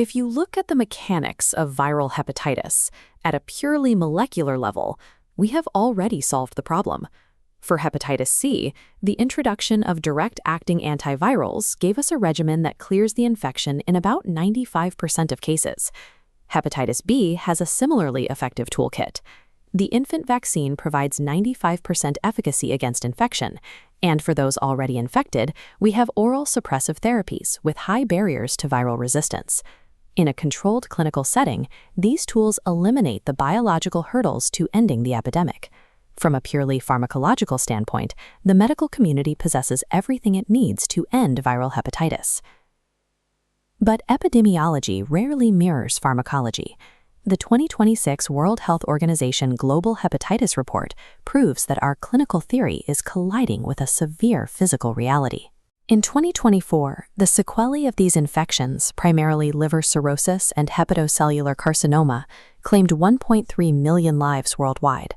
If you look at the mechanics of viral hepatitis at a purely molecular level, we have already solved the problem. For hepatitis C, the introduction of direct-acting antivirals gave us a regimen that clears the infection in about 95% of cases. Hepatitis B has a similarly effective toolkit. The infant vaccine provides 95% efficacy against infection, and for those already infected, we have oral suppressive therapies with high barriers to viral resistance. In a controlled clinical setting, these tools eliminate the biological hurdles to ending the epidemic. From a purely pharmacological standpoint, the medical community possesses everything it needs to end viral hepatitis. But epidemiology rarely mirrors pharmacology. The 2026 World Health Organization Global Hepatitis Report proves that our clinical theory is colliding with a severe physical reality. In 2024, the sequelae of these infections, primarily liver cirrhosis and hepatocellular carcinoma, claimed 1.3 million lives worldwide.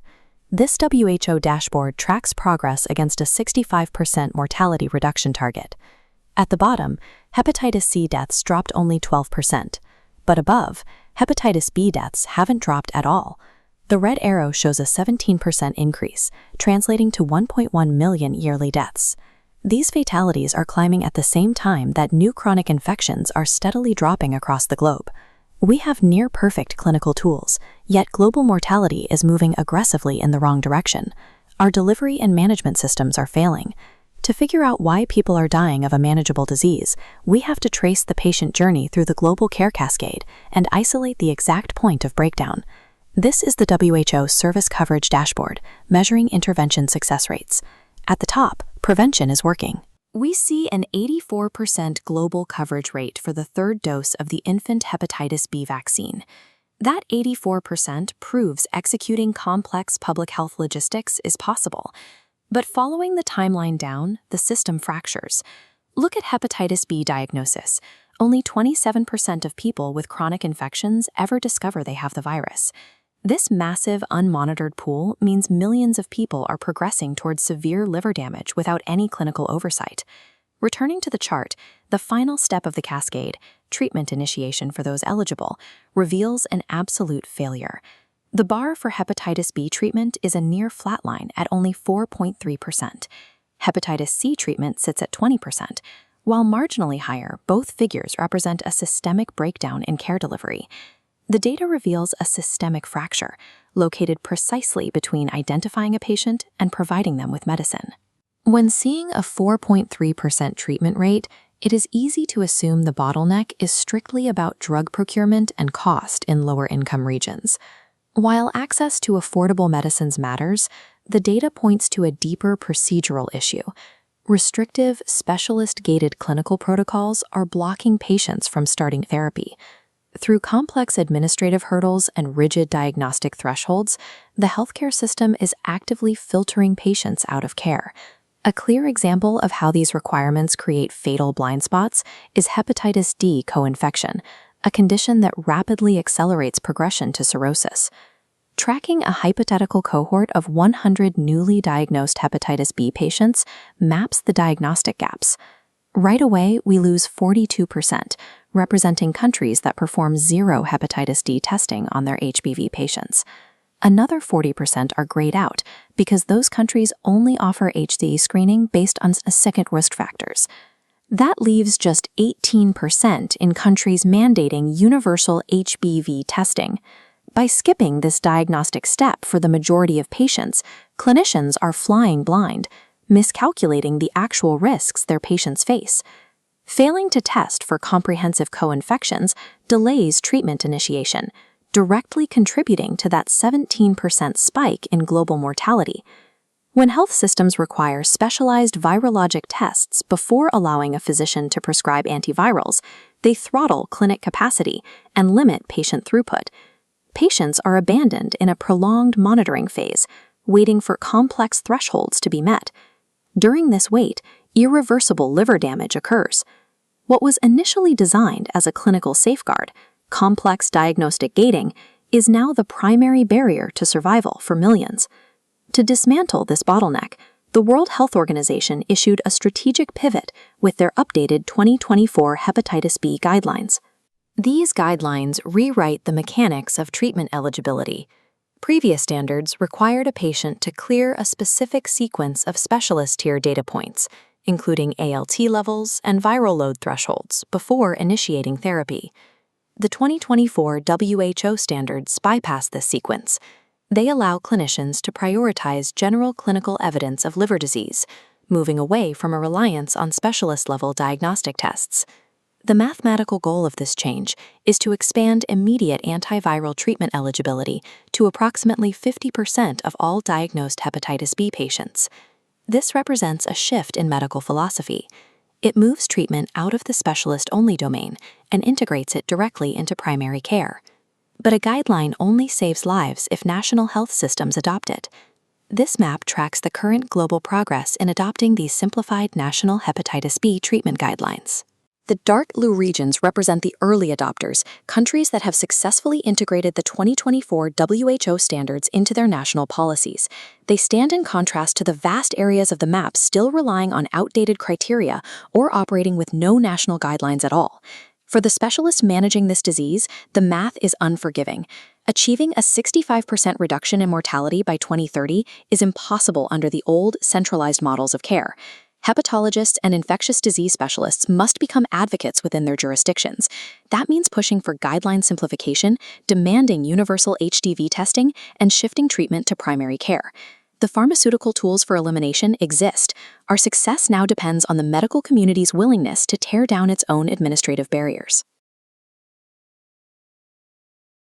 This WHO dashboard tracks progress against a 65% mortality reduction target. At the bottom, hepatitis C deaths dropped only 12%, but above, hepatitis B deaths haven't dropped at all. The red arrow shows a 17% increase, translating to 1.1 million yearly deaths. These fatalities are climbing at the same time that new chronic infections are steadily dropping across the globe. We have near-perfect clinical tools, yet global mortality is moving aggressively in the wrong direction. Our delivery and management systems are failing. To figure out why people are dying of a manageable disease, we have to trace the patient journey through the global care cascade and isolate the exact point of breakdown. This is the WHO Service Coverage Dashboard, measuring intervention success rates. At the top, prevention is working. We see an 84% global coverage rate for the third dose of the infant hepatitis B vaccine. That 84% proves executing complex public health logistics is possible. But following the timeline down, the system fractures. Look at hepatitis B diagnosis. Only 27% of people with chronic infections ever discover they have the virus. This massive, unmonitored pool means millions of people are progressing towards severe liver damage without any clinical oversight. Returning to the chart, the final step of the cascade, treatment initiation for those eligible, reveals an absolute failure. The bar for hepatitis B treatment is a near flatline at only 4.3%. Hepatitis C treatment sits at 20%. While marginally higher, both figures represent a systemic breakdown in care delivery. The data reveals a systemic fracture, located precisely between identifying a patient and providing them with medicine. When seeing a 4.3% treatment rate, it is easy to assume the bottleneck is strictly about drug procurement and cost in lower-income regions. While access to affordable medicines matters, the data points to a deeper procedural issue. Restrictive, specialist-gated clinical protocols are blocking patients from starting therapy. Through complex administrative hurdles and rigid diagnostic thresholds, the healthcare system is actively filtering patients out of care. A clear example of how these requirements create fatal blind spots is hepatitis D co-infection, a condition that rapidly accelerates progression to cirrhosis. Tracking a hypothetical cohort of 100 newly diagnosed hepatitis B patients maps the diagnostic gaps. Right away, we lose 42%, representing countries that perform zero hepatitis D testing on their HBV patients. Another 40% are grayed out because those countries only offer HCE screening based on second risk factors. That leaves just 18% in countries mandating universal HBV testing. By skipping this diagnostic step for the majority of patients, clinicians are flying blind, miscalculating the actual risks their patients face. Failing to test for comprehensive co-infections delays treatment initiation, directly contributing to that 17% spike in global mortality. When health systems require specialized virologic tests before allowing a physician to prescribe antivirals, they throttle clinic capacity and limit patient throughput. Patients are abandoned in a prolonged monitoring phase, waiting for complex thresholds to be met. During this wait, irreversible liver damage occurs. What was initially designed as a clinical safeguard, complex diagnostic gating, is now the primary barrier to survival for millions. To dismantle this bottleneck, the World Health Organization issued a strategic pivot with their updated 2024 Hepatitis B guidelines. These guidelines rewrite the mechanics of treatment eligibility. Previous standards required a patient to clear a specific sequence of specialist tier data points, including ALT levels and viral load thresholds, before initiating therapy. The 2024 WHO standards bypass this sequence. They allow clinicians to prioritize general clinical evidence of liver disease, moving away from a reliance on specialist-level diagnostic tests. The mathematical goal of this change is to expand immediate antiviral treatment eligibility to approximately 50% of all diagnosed hepatitis B patients. This represents a shift in medical philosophy. It moves treatment out of the specialist-only domain and integrates it directly into primary care. But a guideline only saves lives if national health systems adopt it. This map tracks the current global progress in adopting these simplified national hepatitis B treatment guidelines. The dark blue regions represent the early adopters, countries that have successfully integrated the 2024 WHO standards into their national policies. They stand in contrast to the vast areas of the map still relying on outdated criteria or operating with no national guidelines at all. For the specialists managing this disease, the math is unforgiving. Achieving a 65% reduction in mortality by 2030 is impossible under the old, centralized models of care. Hepatologists and infectious disease specialists must become advocates within their jurisdictions. That means pushing for guideline simplification, demanding universal HDV testing, and shifting treatment to primary care. The pharmaceutical tools for elimination exist. Our success now depends on the medical community's willingness to tear down its own administrative barriers.